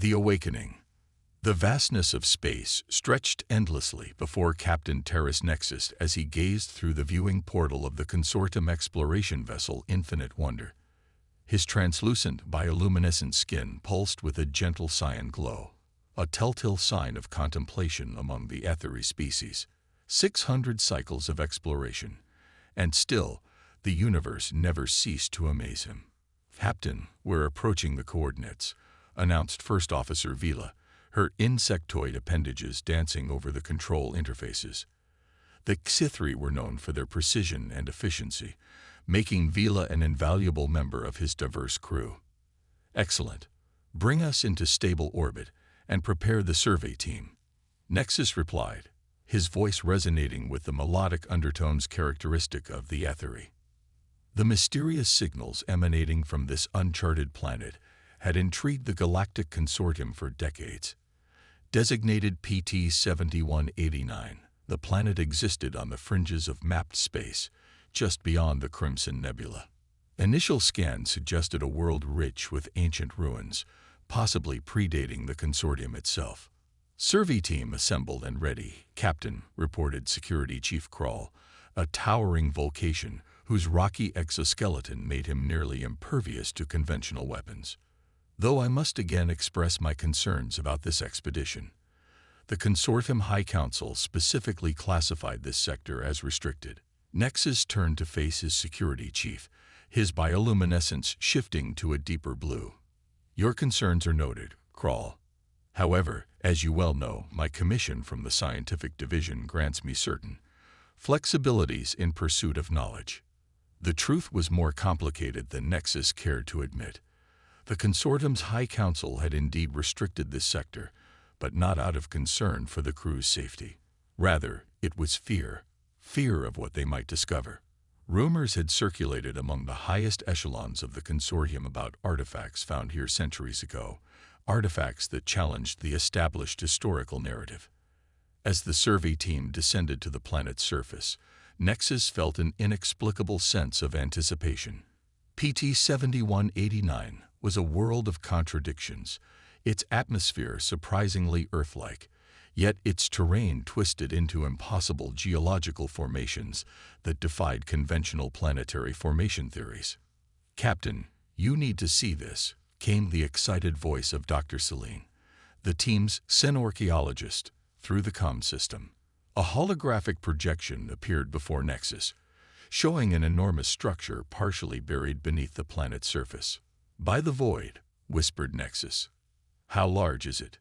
The Awakening. The vastness of space stretched endlessly before Captain Terrace Nexus as he gazed through the viewing portal of the consortium exploration vessel Infinite Wonder. His translucent bioluminescent skin pulsed with a gentle cyan glow, a telltale sign of contemplation among the ethery species. 600 cycles of exploration, and still, the universe never ceased to amaze him. "Captain, we're approaching the coordinates," announced First Officer Vila, her insectoid appendages dancing over the control interfaces. The Xithri were known for their precision and efficiency, making Vila an invaluable member of his diverse crew. "Excellent. Bring us into stable orbit and prepare the survey team," Nexus replied, his voice resonating with the melodic undertones characteristic of the ethery. The mysterious signals emanating from this uncharted planet had intrigued the Galactic Consortium for decades. Designated PT-7189, the planet existed on the fringes of mapped space, just beyond the Crimson Nebula. Initial scans suggested a world rich with ancient ruins, possibly predating the consortium itself. "Survey team assembled and ready, Captain," reported Security Chief Kral, a towering Volcation whose rocky exoskeleton made him nearly impervious to conventional weapons. "Though I must again express my concerns about this expedition. The Consortium High Council specifically classified this sector as restricted." Nexus turned to face his security chief, his bioluminescence shifting to a deeper blue. "Your concerns are noted, Kral. However, as you well know, my commission from the Scientific Division grants me certain flexibilities in pursuit of knowledge." The truth was more complicated than Nexus cared to admit. The Consortium's High Council had indeed restricted this sector, but not out of concern for the crew's safety. Rather, it was fear of what they might discover. Rumors had circulated among the highest echelons of the consortium about artifacts found here centuries ago, artifacts that challenged the established historical narrative. As the survey team descended to the planet's surface, Nexus felt an inexplicable sense of anticipation. PT-7189 was a world of contradictions, its atmosphere surprisingly Earth-like, yet its terrain twisted into impossible geological formations that defied conventional planetary formation theories. "Captain, you need to see this," came the excited voice of Dr. Celine, the team's xenorchaeologist, through the comm system. A holographic projection appeared before Nexus, showing an enormous structure partially buried beneath the planet's surface. "By the void," whispered Nexus. "How large is it?"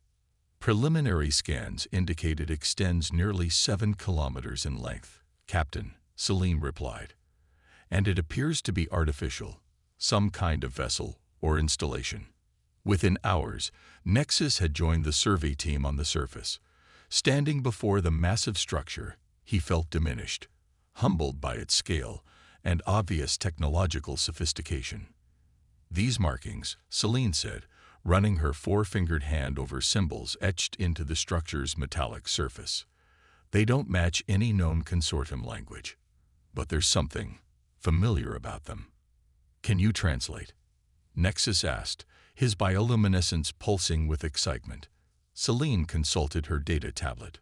"Preliminary scans indicate it extends nearly 7 kilometers in length, Captain," Celine replied. "And it appears to be artificial, some kind of vessel or installation." Within hours, Nexus had joined the survey team on the surface. Standing before the massive structure, he felt diminished, humbled by its scale and obvious technological sophistication. "These markings," Celine said, running her four-fingered hand over symbols etched into the structure's metallic surface. "They don't match any known consortium language. But there's something familiar about them." "Can you translate?" Nexus asked, his bioluminescence pulsing with excitement. Celine consulted her data tablet.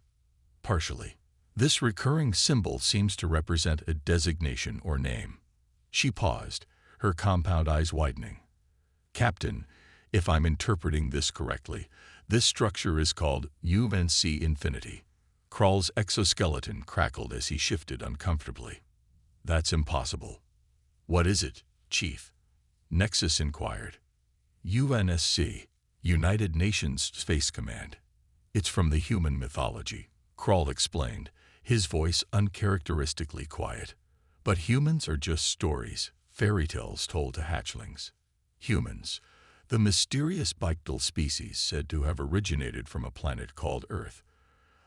"Partially. This recurring symbol seems to represent a designation or name." She paused, her compound eyes widening. "Captain, if I'm interpreting this correctly, this structure is called UNC Infinity." Kral's exoskeleton crackled as he shifted uncomfortably. "That's impossible." "What is it, Chief?" Nexus inquired. "UNSC, United Nations Space Command. It's from the human mythology," Kral explained, his voice uncharacteristically quiet. "But humans are just stories, fairy tales told to hatchlings. Humans, the mysterious bipedal species said to have originated from a planet called Earth.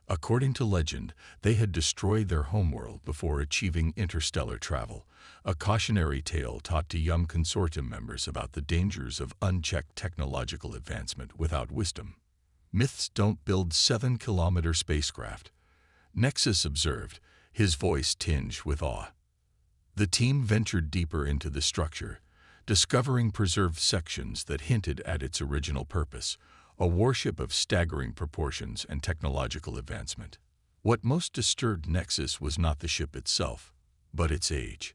According to legend, they had destroyed their homeworld before achieving interstellar travel, a cautionary tale taught to young consortium members about the dangers of unchecked technological advancement without wisdom. Myths don't build 7-kilometer spacecraft," Nexus observed, his voice tinged with awe. The team ventured deeper into the structure, discovering preserved sections that hinted at its original purpose, a warship of staggering proportions and technological advancement. What most disturbed Nexus was not the ship itself, but its age.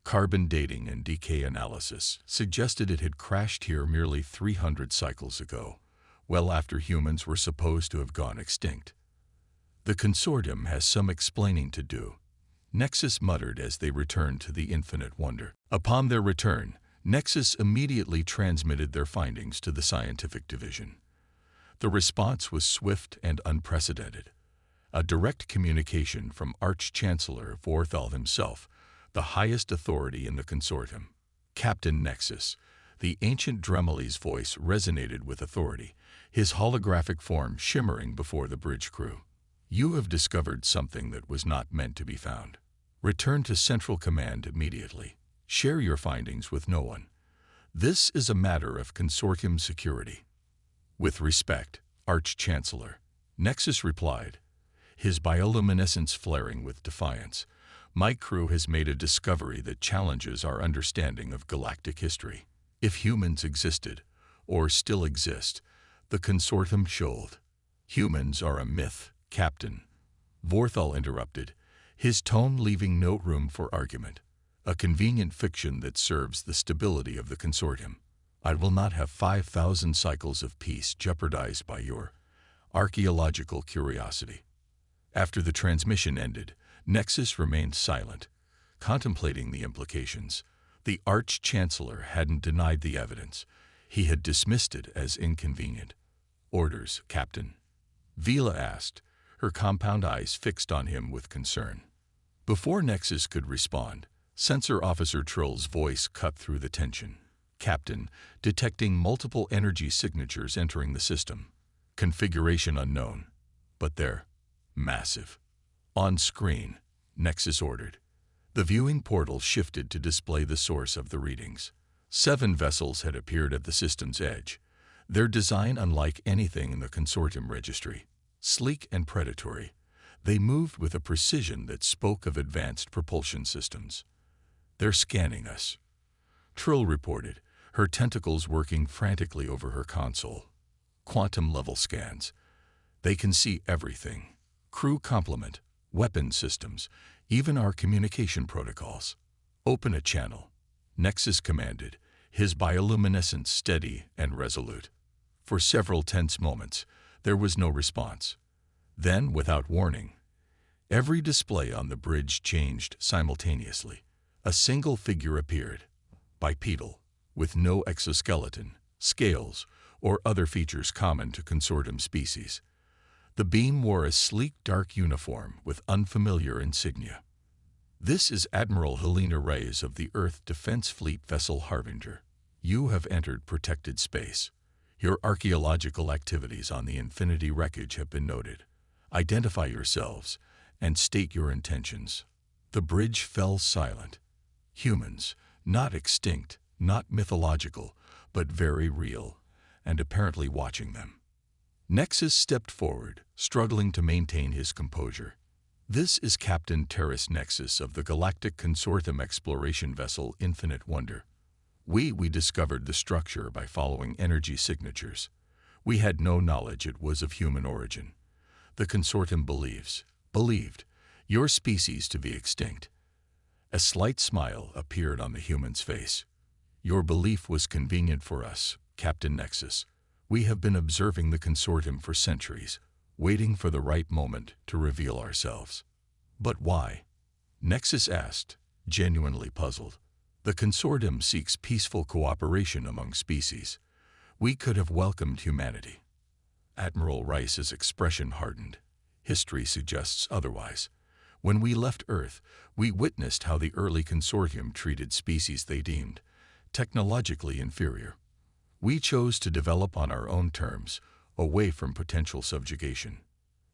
Carbon dating and decay analysis suggested it had crashed here merely 300 cycles ago, well after humans were supposed to have gone extinct. The consortium has some explaining to do, Nexus muttered as they returned to the Infinite Wonder. Upon their return, Nexus immediately transmitted their findings to the scientific division. The response was swift and unprecedented. A direct communication from Arch-Chancellor Vorthal himself, the highest authority in the consortium. Captain Nexus, the ancient Dremeli's voice resonated with authority, his holographic form shimmering before the bridge crew. You have discovered something that was not meant to be found. Return to Central Command immediately. Share your findings with no one. This is a matter of consortium security. With respect, Arch-Chancellor, Nexus replied, his bioluminescence flaring with defiance. My crew has made a discovery that challenges our understanding of galactic history. If humans existed, or still exist, the consortium should. Humans are a myth, Captain. Vorthal interrupted, his tone leaving no room for argument. A convenient fiction that serves the stability of the consortium. I will not have 5,000 cycles of peace jeopardized by your archaeological curiosity. After the transmission ended, Nexus remained silent, contemplating the implications. The Arch-Chancellor hadn't denied the evidence. He had dismissed it as inconvenient. Orders, Captain? Vila asked, her compound eyes fixed on him with concern. Before Nexus could respond, Sensor Officer Troll's voice cut through the tension. Captain, detecting multiple energy signatures entering the system. Configuration unknown, but they're massive. On screen, Nexus ordered. The viewing portal shifted to display the source of the readings. 7 vessels had appeared at the system's edge, their design unlike anything in the consortium registry. Sleek and predatory, they moved with a precision that spoke of advanced propulsion systems. They're scanning us, Trill reported, her tentacles working frantically over her console. Quantum-level scans. They can see everything. Crew complement, weapon systems, even our communication protocols. Open a channel, Nexus commanded, his bioluminescence steady and resolute. For several tense moments, there was no response. Then, without warning, every display on the bridge changed simultaneously. A single figure appeared, bipedal, with no exoskeleton, scales, or other features common to consortium species. The beam wore a sleek dark uniform with unfamiliar insignia. This is Admiral Helena Reyes of the Earth Defense Fleet vessel Harbinger. You have entered protected space. Your archaeological activities on the Infinity wreckage have been noted. Identify yourselves and state your intentions. The bridge fell silent. Humans, not extinct, not mythological, but very real, and apparently watching them. Nexus stepped forward, struggling to maintain his composure. This is Captain Terrace Nexus of the Galactic Consortium exploration vessel Infinite Wonder. We discovered the structure by following energy signatures. We had no knowledge it was of human origin. The consortium believed, your species to be extinct. A slight smile appeared on the human's face. Your belief was convenient for us, Captain Nexus. We have been observing the consortium for centuries, waiting for the right moment to reveal ourselves. But why? Nexus asked, genuinely puzzled. The consortium seeks peaceful cooperation among species. We could have welcomed humanity. Admiral Rice's expression hardened. History suggests otherwise. When we left Earth, we witnessed how the early consortium treated species they deemed technologically inferior. We chose to develop on our own terms, away from potential subjugation.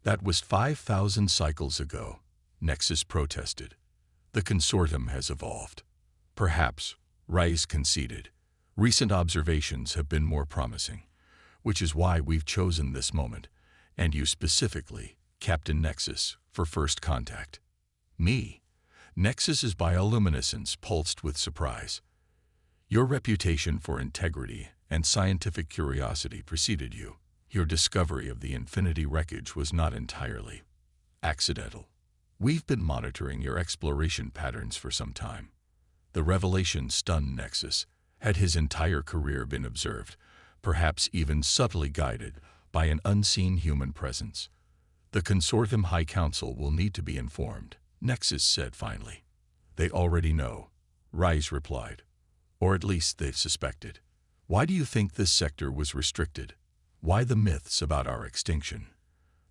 That was 5,000 cycles ago, Nexus protested. The consortium has evolved. Perhaps, Rice conceded. Recent observations have been more promising, which is why we've chosen this moment, and you specifically, Captain Nexus, for first contact. Me? Nexus's bioluminescence pulsed with surprise. Your reputation for integrity and scientific curiosity preceded you. Your discovery of the Infinity wreckage was not entirely accidental. We've been monitoring your exploration patterns for some time. The revelation stunned Nexus. Had his entire career been observed, perhaps even subtly guided, by an unseen human presence? The Consortium High Council will need to be informed, Nexus said finally. They already know, Rise replied. Or at least they've suspected. Why do you think this sector was restricted? Why the myths about our extinction?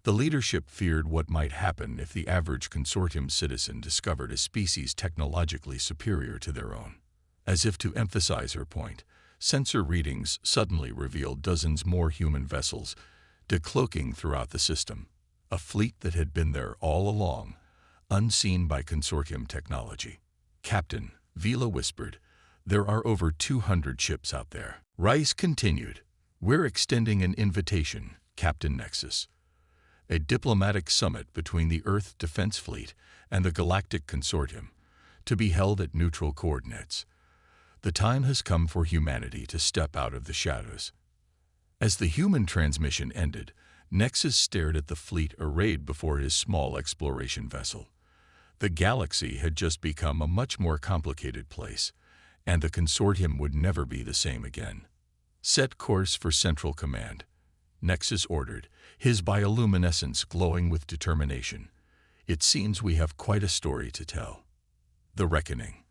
The leadership feared what might happen if the average Consortium citizen discovered a species technologically superior to their own. As if to emphasize her point, sensor readings suddenly revealed dozens more human vessels decloaking throughout the system, a fleet that had been there all along, unseen by Consortium technology. Captain, Vila whispered, there are over 200 ships out there. Rice continued, we're extending an invitation, Captain Nexus. A diplomatic summit between the Earth Defense Fleet and the Galactic Consortium, to be held at neutral coordinates. The time has come for humanity to step out of the shadows. As the human transmission ended, Nexus stared at the fleet arrayed before his small exploration vessel. The galaxy had just become a much more complicated place, and the Consortium would never be the same again. Set course for Central Command, Nexus ordered, his bioluminescence glowing with determination. It seems we have quite a story to tell. The Reckoning.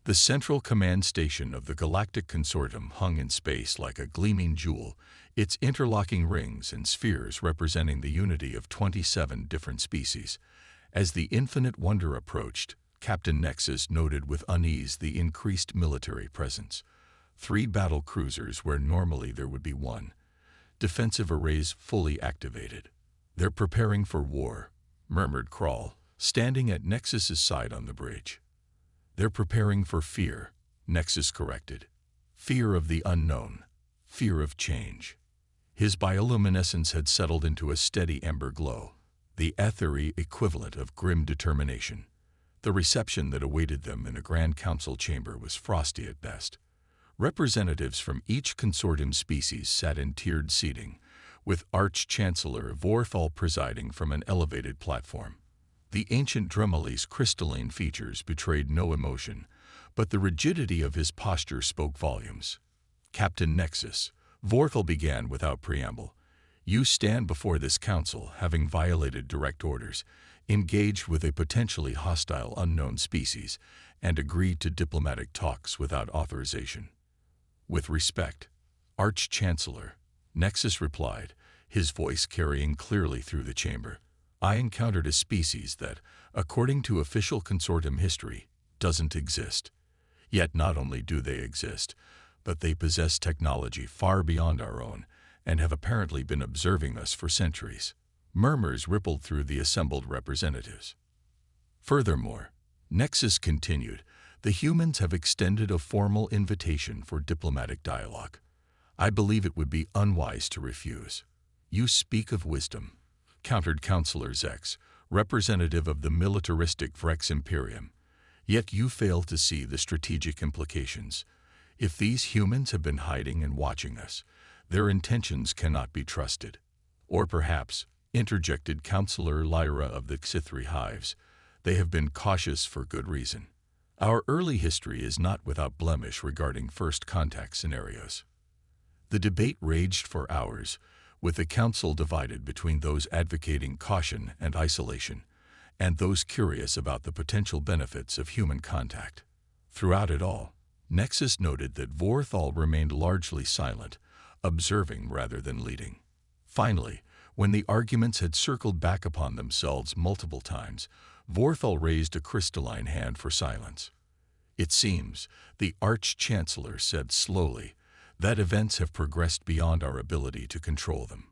The Central Command Station of the Galactic Consortium hung in space like a gleaming jewel, its interlocking rings and spheres representing the unity of 27 different species. As the Infinite Wonder approached, Captain Nexus noted with unease the increased military presence. 3 battle cruisers where normally there would be 1. Defensive arrays fully activated. They're preparing for war, murmured Kral, standing at Nexus's side on the bridge. They're preparing for fear, Nexus corrected. Fear of the unknown, fear of change. His bioluminescence had settled into a steady ember glow, the ethery equivalent of grim determination. The reception that awaited them in a Grand Council chamber was frosty at best. Representatives from each Consortium species sat in tiered seating, with Arch-Chancellor Vorthal presiding from an elevated platform. The ancient Dremeli's crystalline features betrayed no emotion, but the rigidity of his posture spoke volumes. Captain Nexus, Vorthal began without preamble. You stand before this council having violated direct orders, engaged with a potentially hostile unknown species, and agreed to diplomatic talks without authorization. With respect, Arch-Chancellor, Nexus replied, his voice carrying clearly through the chamber. I encountered a species that, according to official Consortium history, doesn't exist. Yet not only do they exist, but they possess technology far beyond our own, and have apparently been observing us for centuries. Murmurs rippled through the assembled representatives. Furthermore, Nexus continued, the humans have extended a formal invitation for diplomatic dialogue. I believe it would be unwise to refuse. You speak of wisdom, countered Councillor Zex, representative of the militaristic Vrex Imperium. Yet you fail to see the strategic implications. If these humans have been hiding and watching us, their intentions cannot be trusted. Or perhaps, interjected Councillor Lyra of the Xithri Hives, they have been cautious for good reason. Our early history is not without blemish regarding first contact scenarios. The debate raged for hours, with the council divided between those advocating caution and isolation, and those curious about the potential benefits of human contact. Throughout it all, Nexus noted that Vorthal remained largely silent, observing rather than leading. Finally, when the arguments had circled back upon themselves multiple times, Vorthal raised a crystalline hand for silence. It seems, the Arch-Chancellor said slowly, that events have progressed beyond our ability to control them.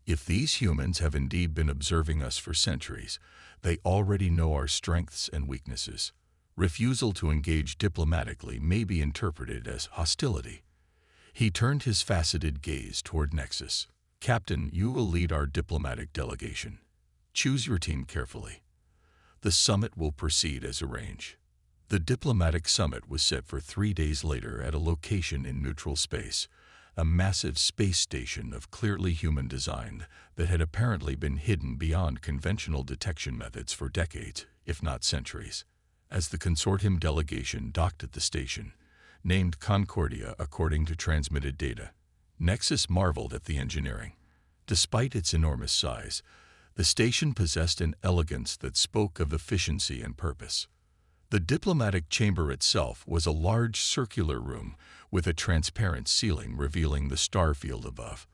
If these humans have indeed been observing us for centuries, they already know our strengths and weaknesses. Refusal to engage diplomatically may be interpreted as hostility. He turned his faceted gaze toward Nexus. Captain, you will lead our diplomatic delegation. Choose your team carefully. The summit will proceed as arranged. The diplomatic summit was set for 3 days later at a location in neutral space, a massive space station of clearly human design that had apparently been hidden beyond conventional detection methods for decades, if not centuries. As the consortium delegation docked at the station, named Concordia according to transmitted data, Nexus marveled at the engineering. Despite its enormous size, the station possessed an elegance that spoke of efficiency and purpose. The diplomatic chamber itself was a large circular room with a transparent ceiling revealing the star field above.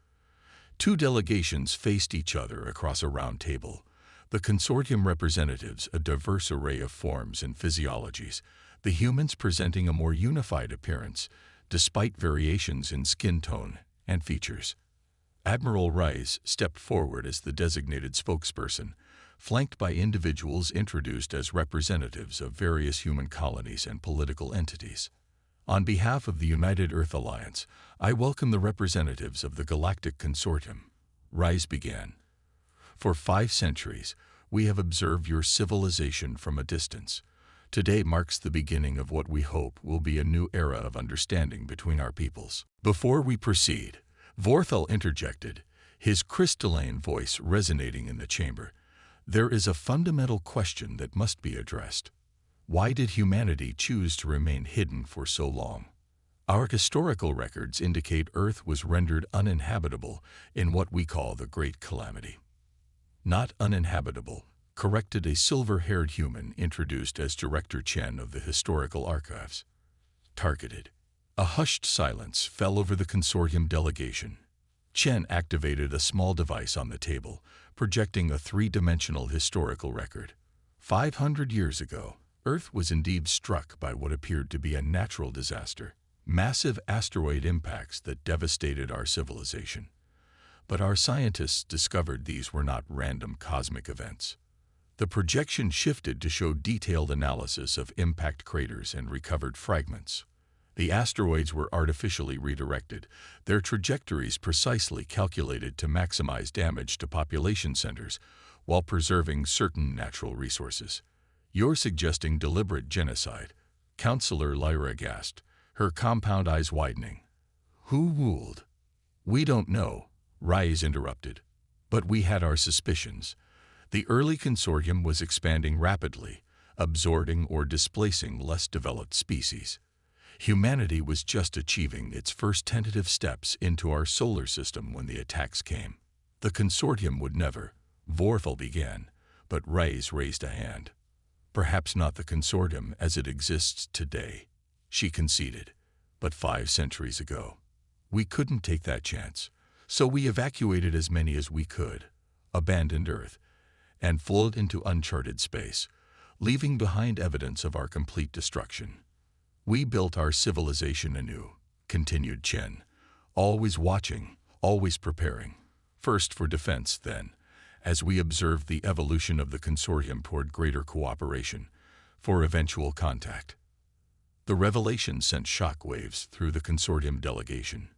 Two delegations faced each other across a round table, the consortium representatives a diverse array of forms and physiologies, the humans presenting a more unified appearance, despite variations in skin tone and features. Admiral Rice stepped forward as the designated spokesperson, flanked by individuals introduced as representatives of various human colonies and political entities. On behalf of the United Earth Alliance, I welcome the representatives of the Galactic Consortium, Rice began. For 5 centuries, we have observed your civilization from a distance. Today marks the beginning of what we hope will be a new era of understanding between our peoples. Before we proceed, Vorthal interjected, his crystalline voice resonating in the chamber. There is a fundamental question that must be addressed. Why did humanity choose to remain hidden for so long? Our historical records indicate Earth was rendered uninhabitable in what we call the Great Calamity. Not uninhabitable, corrected a silver-haired human introduced as Director Chen of the Historical Archives. Targeted. A hushed silence fell over the consortium delegation. Chen activated a small device on the table, projecting a 3-dimensional historical record. 500 years ago, Earth was indeed struck by what appeared to be a natural disaster, massive asteroid impacts that devastated our civilization. But our scientists discovered these were not random cosmic events. The projection shifted to show detailed analysis of impact craters and recovered fragments. The asteroids were artificially redirected, their trajectories precisely calculated to maximize damage to population centers while preserving certain natural resources. You're suggesting deliberate genocide, Counselor Lyra gasped, her compound eyes widening. Who ruled? We don't know, Rise interrupted. But we had our suspicions. The early consortium was expanding rapidly, absorbing or displacing less developed species. Humanity was just achieving its first tentative steps into our solar system when the attacks came. The consortium would never, Vorthal began, but Rise raised a hand. Perhaps not the consortium as it exists today, she conceded, but 5 centuries ago. We couldn't take that chance, so we evacuated as many as we could, abandoned Earth, and flowed into uncharted space, leaving behind evidence of our complete destruction. We built our civilization anew, continued Chen, always watching, always preparing, first for defense then, as we observed the evolution of the consortium toward greater cooperation, for eventual contact. The revelation sent shockwaves through the consortium delegation.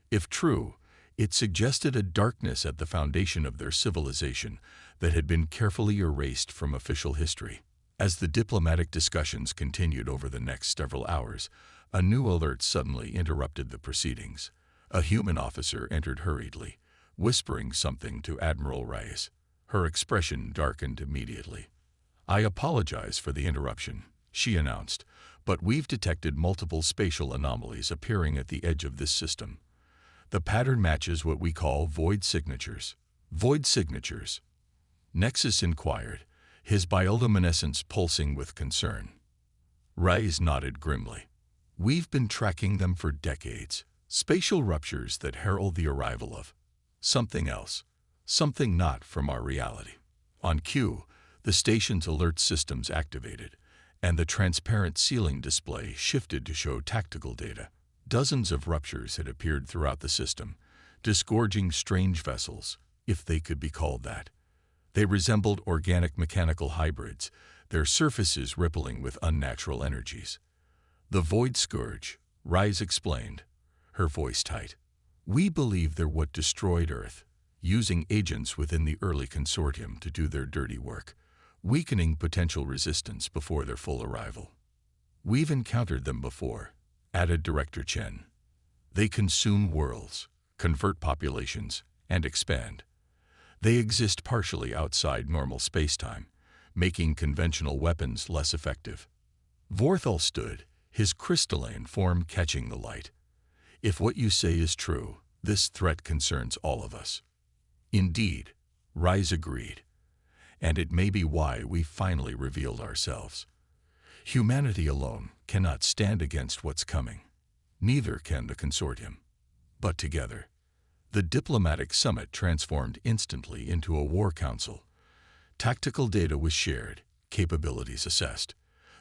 If true, it suggested a darkness at the foundation of their civilization that had been carefully erased from official history. As the diplomatic discussions continued over the next several hours, a new alert suddenly interrupted the proceedings. A human officer entered hurriedly, whispering something to Admiral Rice. Her expression darkened immediately. I apologize for the interruption, she announced, but we've detected multiple spatial anomalies appearing at the edge of this system. The pattern matches what we call void signatures. Void signatures? Nexus inquired, his bioluminescence pulsing with concern. Rice nodded grimly. We've been tracking them for decades. Spatial ruptures that herald the arrival of something else, something not from our reality. On cue, the station's alert systems activated, and the transparent ceiling display shifted to show tactical data. Dozens of ruptures had appeared throughout the system, disgorging strange vessels, if they could be called that. They resembled organic mechanical hybrids, their surfaces rippling with unnatural energies. The Void Scourge, Rise explained, her voice tight. We believe they're what destroyed Earth, using agents within the early consortium to do their dirty work, weakening potential resistance before their full arrival. We've encountered them before, added Director Chen. They consume worlds, convert populations, and expand. They exist partially outside normal spacetime, making conventional weapons less effective. Vorthal stood, his crystalline form catching the light. If what you say is true, this threat concerns all of us. Indeed, Rise agreed. And it may be why we finally revealed ourselves. Humanity alone cannot stand against what's coming. Neither can the consortium. But together, the diplomatic summit transformed instantly into a war council. Tactical data was shared, capabilities assessed.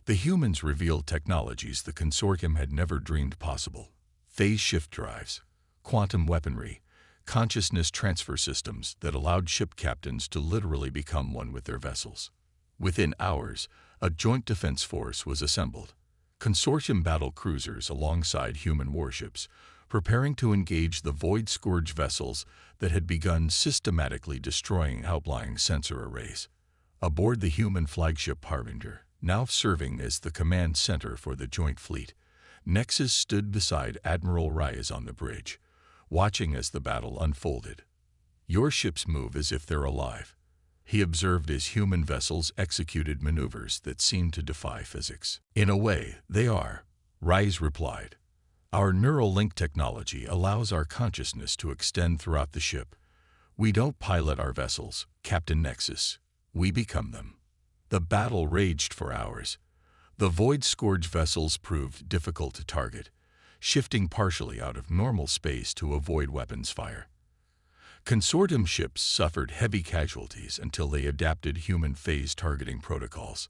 The humans revealed technologies the consortium had never dreamed possible. Phase shift drives, quantum weaponry, consciousness transfer systems that allowed ship captains to literally become one with their vessels. Within hours, a joint defense force was assembled. Consortium battle cruisers alongside human warships, preparing to engage the Void Scourge vessels that had begun systematically destroying outlying sensor arrays. Aboard the human flagship Harbinger, now serving as the command center for the joint fleet, Nexus stood beside Admiral Rise on the bridge, watching as the battle unfolded. "Your ships move as if they're alive," he observed as human vessels executed maneuvers that seemed to defy physics. "In a way, they are," Rise replied. "Our neural link technology allows our consciousness to extend throughout the ship. We don't pilot our vessels, Captain Nexus. We become them." The battle raged for hours. The Void Scourge vessels proved difficult to target, shifting partially out of normal space to avoid weapons fire. Consortium ships suffered heavy casualties until they adapted human phase targeting protocols.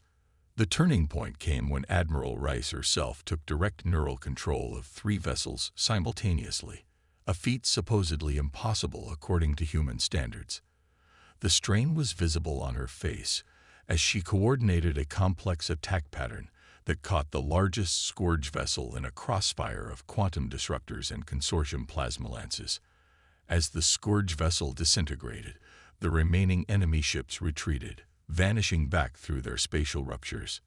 The turning point came when Admiral Rice herself took direct neural control of 3 vessels simultaneously, a feat supposedly impossible according to human standards. The strain was visible on her face as she coordinated a complex attack pattern that caught the largest Scourge vessel in a crossfire of quantum disruptors and consortium plasma lances. As the Scourge vessel disintegrated, the remaining enemy ships retreated, vanishing back through their spatial ruptures.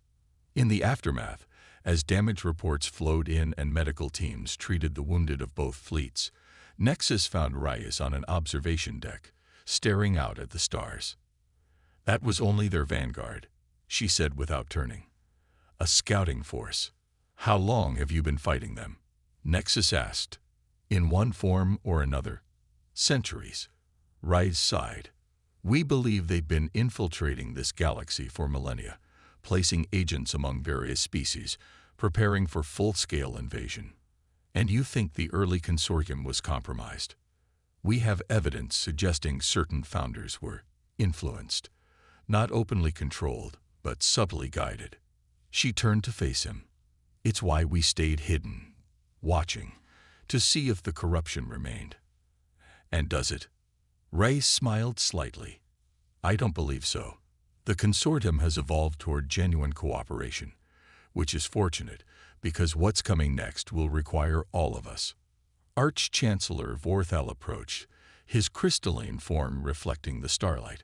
In the aftermath, as damage reports flowed in and medical teams treated the wounded of both fleets, Nexus found Reyes on an observation deck, staring out at the stars. "That was only their vanguard," she said without turning. "A scouting force. How long have you been fighting them?" Nexus asked. "In one form or another." "Centuries." Reyes sighed. "We believe they've been infiltrating this galaxy for millennia, placing agents among various species, preparing for full-scale invasion. And you think the early consortium was compromised? We have evidence suggesting certain founders were influenced, not openly controlled, but subtly guided." She turned to face him. "It's why we stayed hidden, watching, to see if the corruption remained." "And does it?" Reyes smiled slightly. "I don't believe so. The consortium has evolved toward genuine cooperation, which is fortunate because what's coming next will require all of us." Arch-Chancellor Vorthal approached, his crystalline form reflecting the starlight.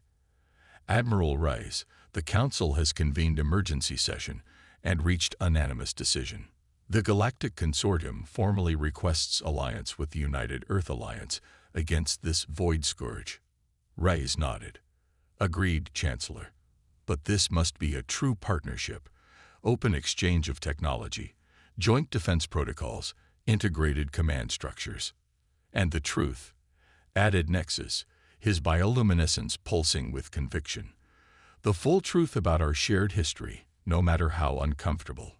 "Admiral Rice, the Council has convened emergency session and reached unanimous decision. The Galactic Consortium formally requests alliance with the United Earth Alliance against this Void Scourge." Rice nodded. "Agreed, Chancellor. But this must be a true partnership, open exchange of technology, joint defense protocols, integrated command structures. And the truth," added Nexus, his bioluminescence pulsing with conviction. "The full truth about our shared history, no matter how uncomfortable."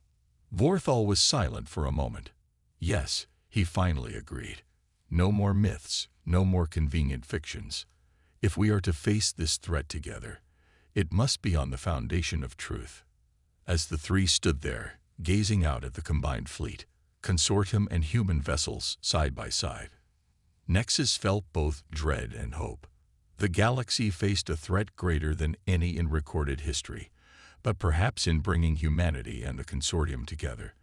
Vorthal was silent for a moment. "Yes," he finally agreed. "No more myths, no more convenient fictions. If we are to face this threat together, it must be on the foundation of truth." As the 3 stood there, gazing out at the combined fleet, consortium and human vessels side by side, Nexus felt both dread and hope. The galaxy faced a threat greater than any in recorded history, but perhaps in bringing humanity and the consortium together,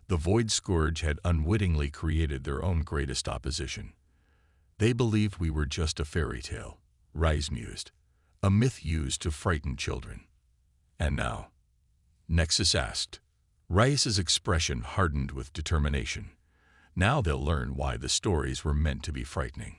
the Void Scourge had unwittingly created their own greatest opposition. "They believed we were just a fairy tale," Rise mused, "a myth used to frighten children. And now?" Nexus asked. Rice's expression hardened with determination. Now they'll learn why the stories were meant to be frightening.